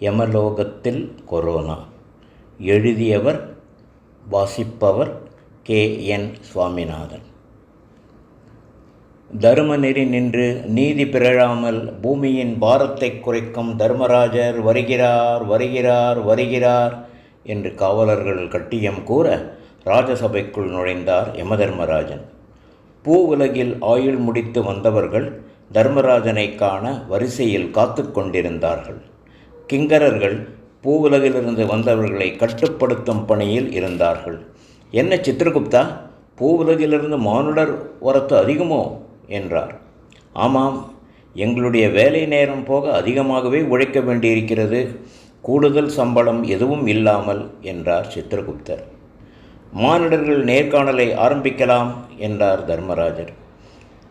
யமலோகத்தில் corona. எழுதியவர் வாசிப்பவர் K.N.. Swaminathan. தருமநெறி நின்று நீதி பிறழாமல் பூமியின் பாரத்தை குறைக்கும் தர்மராஜர் வருகிறார் வருகிறார் வருகிறார் என்று காவலர்கள் கட்டியம் கூற ராஜசபைக்குள் நுழைந்தார் யமதர்மராஜன். பூவுலகில் ஆயுள் முடித்து வந்தவர்கள் தர்மராஜனை காண வரிசையில் காத்து கொண்டிருந்தார்கள். கிங்கரர்கள் பூவுலகிலிருந்து வந்தவர்களை கட்டுப்படுத்தும் பணியில் இருந்தார்கள். என்ன சித்திரகுப்தா, பூவுலகிலிருந்து மானுடர் வரத்து அதிகமோ என்றார். ஆமாம், எங்களுடைய வேலை நேரம் போக அதிகமாகவே உழைக்க வேண்டியிருக்கிறது. கூடுதல் சம்பளம் எதுவும் இல்லாமல் என்றார் சித்திரகுப்தர். மானிடர்கள் நேர்காணலை ஆரம்பிக்கலாம் என்றார் தர்மராஜர்.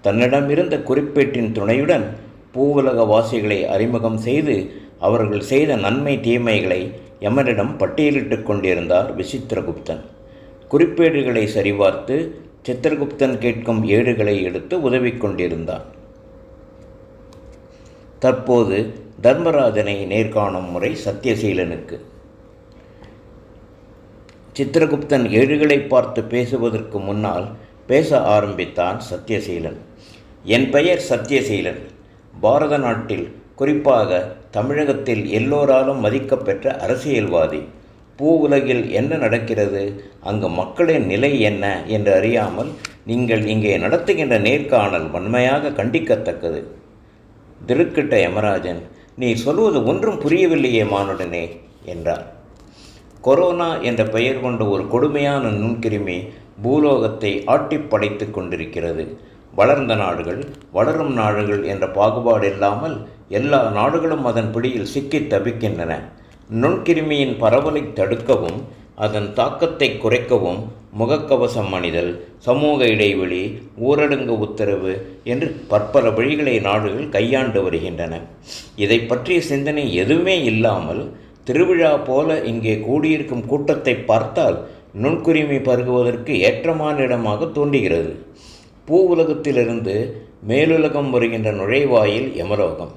தன்னிடம் இருந்த குறிப்பேட்டின் துணையுடன் பூவுலக வாசிகளை அறிமுகம் செய்து அவர்கள் செய்த நன்மை தீமைகளை யமனிடம் பட்டியலிட்டு கொண்டிருந்தார் விசித்திரகுப்தன். குறிப்பேடுகளை சரிபார்த்து சித்திரகுப்தன் கேட்கும் ஏடுகளை எடுத்து உதவி கொண்டிருந்தான். தற்போது தர்மராஜனை நேர்காணும் முறை சத்தியசீலனுக்கு. சித்திரகுப்தன் ஏடுகளை பார்த்து பேசுவதற்கு முன்னால் பேச ஆரம்பித்தான் சத்தியசீலன். என் பெயர் சத்தியசீலன். பாரத நாட்டில், குறிப்பாக தமிழகத்தில் எல்லோராலும் மதிக்கப்பெற்ற அரசியல்வாதி. பூவுலகில் என்ன நடக்கிறது, அங்கு மக்களின் நிலை என்ன என்று அறியாமல் நீங்கள் இங்கே நடத்துகின்ற நேர்காணல் வன்மையாக கண்டிக்கத்தக்கது. திடுக்கிட்ட யமராஜன், நீ சொல்வது ஒன்றும் புரியவில்லையே மானுடனே என்றார். கொரோனா என்ற பெயர் கொண்ட ஒரு கொடுமையான நுண்கிருமி பூலோகத்தை ஆட்டி படைத்து கொண்டிருக்கிறது. வளர்ந்த நாடுகள், வளரும் நாடுகள் என்ற பாகுபாடு இல்லாமல் எல்லா நாடுகளும் அதன் பிடியில் சிக்கி தவிக்கின்றன. நுண்கிருமியின் பரவலை தடுக்கவும் அதன் தாக்கத்தை குறைக்கவும் முகக்கவசம் அணிதல், சமூக இடைவெளி, ஊரடங்கு உத்தரவு என்று பற்பல வழிகளை நாடுகள் கையாண்டு வருகின்றன. இதை பற்றிய சிந்தனை எதுவுமே இல்லாமல் திருவிழா போல இங்கே கூடியிருக்கும் கூட்டத்தை பார்த்தால் நுண்கிருமி பருகுவதற்கு ஏற்றமான இடமாக தோன்றுகிறது. பூவுலகத்திலிருந்து மேலுலகம் வருகின்ற நுழைவாயில் யமலோகம்.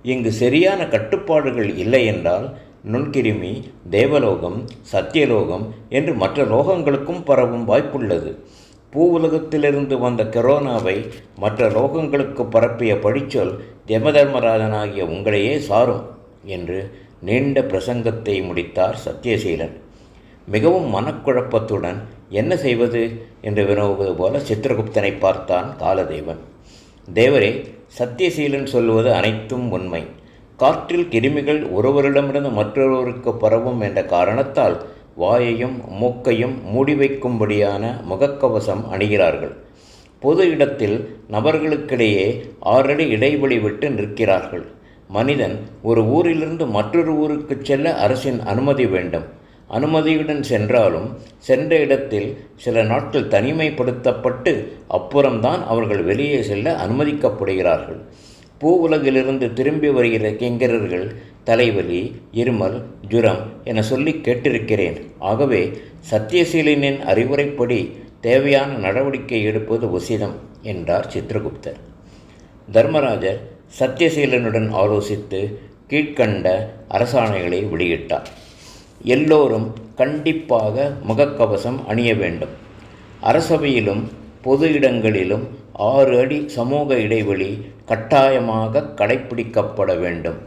இங்கு சரியான கட்டுப்பாடுகள் இல்லை என்றால் நுண்கிருமி தேவலோகம், சத்தியலோகம் என்று மற்ற லோகங்களுக்கும் பரவும் வாய்ப்புள்ளது. பூவுலகத்திலிருந்து வந்த கொரோனாவை மற்ற லோகங்களுக்கு பரப்பிய பழிச்சொல் யமதர்மராஜனாகிய உங்களையே சாரும் என்று நீண்ட பிரசங்கத்தை முடித்தார் சத்தியசீலன். மிகவும் மனக்குழப்பத்துடன் என்ன செய்வது என்று வினவுவது போல சித்திரகுப்தனை பார்த்தான் காலதேவன். தேவரே, சத்தியசீலன் சொல்வது அனைத்தும் உண்மை. காற்றில் கிருமிகள் ஒருவரிடமிருந்து மற்றொருவருக்கு பரவும் என்ற காரணத்தால் வாயையும் மூக்கையும் மூடி வைக்கும்படியான முகக்கவசம் அணிகிறார்கள். பொது இடத்தில் நபர்களுக்கிடையே 6 அடி இடைவெளி விட்டு நிற்கிறார்கள். மனிதன் ஒரு ஊரிலிருந்து மற்றொரு ஊருக்கு செல்ல அரசின் அனுமதி வேண்டும். அனுமதியுடன் சென்றாலும் சென்ற இடத்தில் சில நாட்கள் தனிமைப்படுத்தப்பட்டு அப்புறம்தான் அவர்கள் வெளியே செல்ல அனுமதிக்கப்படுகிறார்கள். பூவுலகிலிருந்து திரும்பி வருகிற கிங்கரர்கள் தலைவலி, இருமல், ஜுரம் என சொல்லி கேட்டிருக்கிறேன். ஆகவே சத்தியசீலனின் அறிவுரைப்படி தேவையான நடவடிக்கை எடுப்பது உசிதம் என்றார் சித்திரகுப்தர். தர்மராஜர் சத்தியசீலனுடன் ஆலோசித்து கீழ்கண்ட அரசாணைகளை வெளியிட்டார். எல்லோரும் கண்டிப்பாக முகக்கவசம் அணிய வேண்டும். அரசவையிலும் பொது இடங்களிலும் 6 அடி சமூக இடைவெளி கட்டாயமாக கடைப்பிடிக்கப்பட வேண்டும்.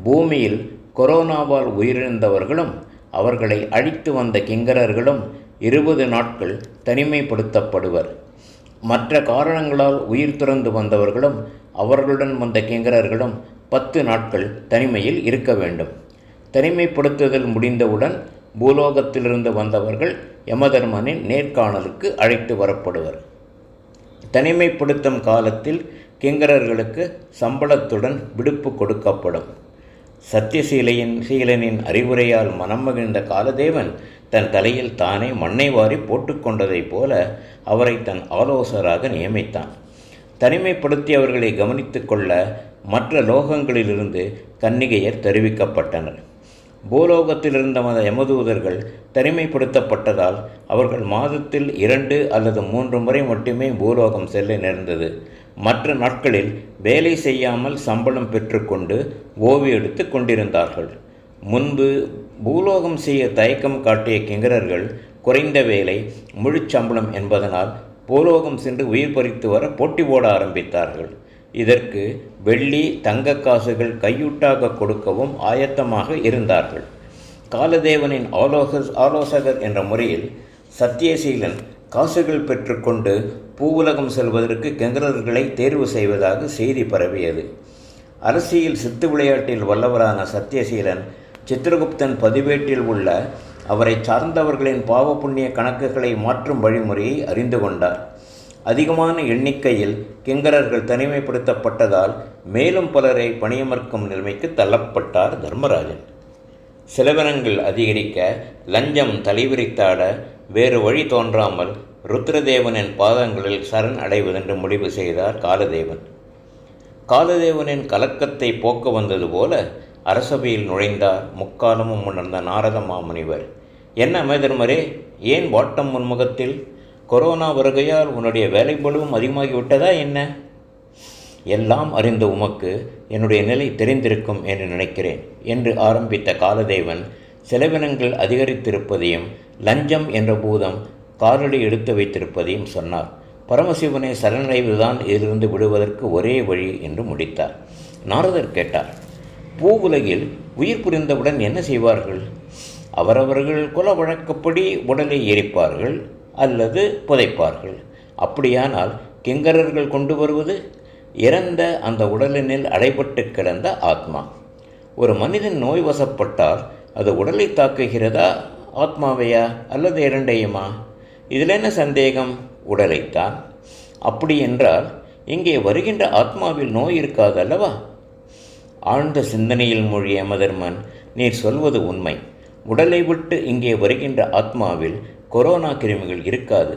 பூமியில் கொரோனாவால் உயிரிழந்தவர்களும் அவர்களை அழித்து வந்த கிங்கரர்களும் 20 நாட்கள் தனிமைப்படுத்தப்படுவர். மற்ற காரணங்களால் உயிர் துறந்து வந்தவர்களும் அவர்களுடன் வந்த கிங்கரர்களும் 10 நாட்கள் தனிமையில் இருக்க வேண்டும். தனிமைப்படுத்துதல் முடிந்தவுடன் பூலோகத்திலிருந்து வந்தவர்கள் யமதர்மனின் நேர்காணலுக்கு அழைத்து வரப்படுவர். தனிமைப்படுத்தும் காலத்தில் கிங்கரர்களுக்கு சம்பளத்துடன் விடுப்பு கொடுக்கப்படும். சத்தியசீலனின் அறிவுரையால் மனம் மகிழ்ந்த காலதேவன் தன் தலையில் தானே மண்ணை வாரி போட்டுக்கொண்டதைப் போல அவரை தன் ஆலோசகராக நியமித்தான். தனிமைப்படுத்தியவர்களை கவனித்து கொள்ள மற்ற லோகங்களிலிருந்து கன்னிகையர் தெரிவிக்கப்பட்டனர். பூலோகத்திலிருந்த யமதூதர்கள் தனிமைப்படுத்தப்பட்டதால் அவர்கள் மாதத்தில் 2 அல்லது 3 முறை மட்டுமே பூலோகம் செல்ல நேர்ந்தது. மற்ற நாட்களில் வேலை செய்யாமல் சம்பளம் பெற்றுக்கொண்டு ஓய்வு எடுத்து கொண்டிருந்தார்கள். முன்பு பூலோகம் செய்ய தயக்கம் காட்டிய கிங்கரர்கள் குறைந்த வேலை முழுச்சம்பளம் என்பதனால் பூலோகம் சென்று உயிர் பறித்து வர போட்டி போட ஆரம்பித்தார்கள். இதற்கு வெள்ளி தங்க காசுகள் கையூட்டாக கொடுக்கவும் ஆயத்தமாக இருந்தார்கள். காலதேவனின் ஆலோசகர் என்ற முறையில் சத்தியசீலன் காசுகள் பெற்றுக்கொண்டு பூவுலகம் செல்வதற்கு கிங்கரர்களை தேர்வு செய்வதாக செய்தி பரவியது. அரசியல் சித்து விளையாட்டில் வல்லவரான சத்தியசீலன் சித்திரகுப்தன் பதிவேட்டில் உள்ள அவரை சார்ந்தவர்களின் பாவ புண்ணிய கணக்குகளை மாற்றும் வழிமுறையை அறிந்து கொண்டார். அதிகமான எண்ணிக்கையில் கிங்கரர்கள் தனிமைப்படுத்தப்பட்டதால் மேலும் பலரை பணியமர்க்கும் நிலைமைக்கு தள்ளப்பட்டார் தர்மராஜன். செலவினங்கள் அதிகரிக்க லஞ்சம் தலைவிரித்தாட வேறு வழி தோன்றாமல் ருத்ரதேவனின் பாதங்களில் சரண் அடைவதென்று முடிவு செய்தார் காலதேவன். காலதேவனின் கலக்கத்தை போக்க வந்தது போல அரசபையில் நுழைந்தார் முக்காலமும் உணர்ந்த நாரத மாமுனிவர். என்ன அமைதர்மரே, ஏன் வாட்டம் முன்முகத்தில்? கொரோனா வருகையால் உன்னுடைய வேலைப்பளுவும் அதிகமாகிவிட்டதா என்ன? எல்லாம் அறிந்த உமக்கு என்னுடைய நிலை தெரிந்திருக்கும் என்று நினைக்கிறேன் என்று ஆரம்பித்த காலதேவன் செலவினங்கள் அதிகரித்திருப்பதையும் லஞ்சம் என்ற பூதம் காலடி எடுத்து வைத்திருப்பதையும் சொன்னார். பரமசிவனை சரணடைவதுதான் இதிலிருந்து விடுவதற்கு ஒரே வழி என்று முடித்தார். நாரதர் கேட்டார், பூவுலகில் உயிர் புரிந்தவுடன் என்ன செய்வார்கள்? அவரவர்கள் குல வழக்கப்படி உடலை எரிப்பார்கள் அல்லது புதைப்பார்கள். அப்படியானால் கிங்கரர்கள் கொண்டு வருவது இறந்த அந்த உடலினில் அடைபட்டு கிடந்த ஆத்மா. ஒரு மனிதன் நோய் வசப்பட்டால் அது உடலை தாக்குகிறதா, ஆத்மாவையா அல்லது இரண்டையுமா? இதில் என்ன சந்தேகம்? உடலைத்தான். அப்படி என்றால் இங்கே வருகின்ற ஆத்மாவில் நோய் இருக்காதல்லவா? ஆழ்ந்த சிந்தனையில் மூழ்கிய யமதர்மன், நீர் சொல்வது உண்மை. உடலை விட்டு இங்கே வருகின்ற ஆத்மாவில் கொரோனா கிருமிகள் இருக்காது.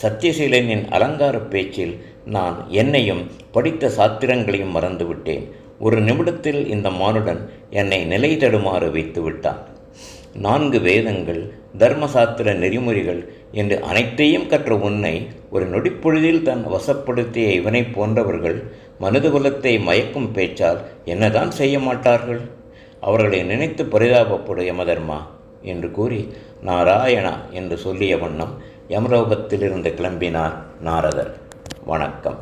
சத்தியசீலனின் அலங்கார பேச்சில் நான் என்னையும் படித்த சாத்திரங்களையும் மறந்துவிட்டேன். ஒரு நிமிடத்தில் இந்த மானுடன் என்னை நிலை தடுமாற வைத்து விட்டான். 4 வேதங்கள், தர்மசாத்திர நெறிமுறைகள் என்று அனைத்தையும் கற்ற உன்னை ஒரு நொடிப்பொழுதில் தன் வசப்படுத்திய இவனை போன்றவர்கள் மனிதகுலத்தை மயக்கும் பேச்சால் என்னதான் செய்ய மாட்டார்கள்? அவர்களை நினைத்து பரிதாபப்படு யமதர்மா என்று கூறி நாராயணா என்று சொல்லிய வண்ணம் யமலோகத்திலிருந்து கிளம்பினார் நாரதர். வணக்கம்.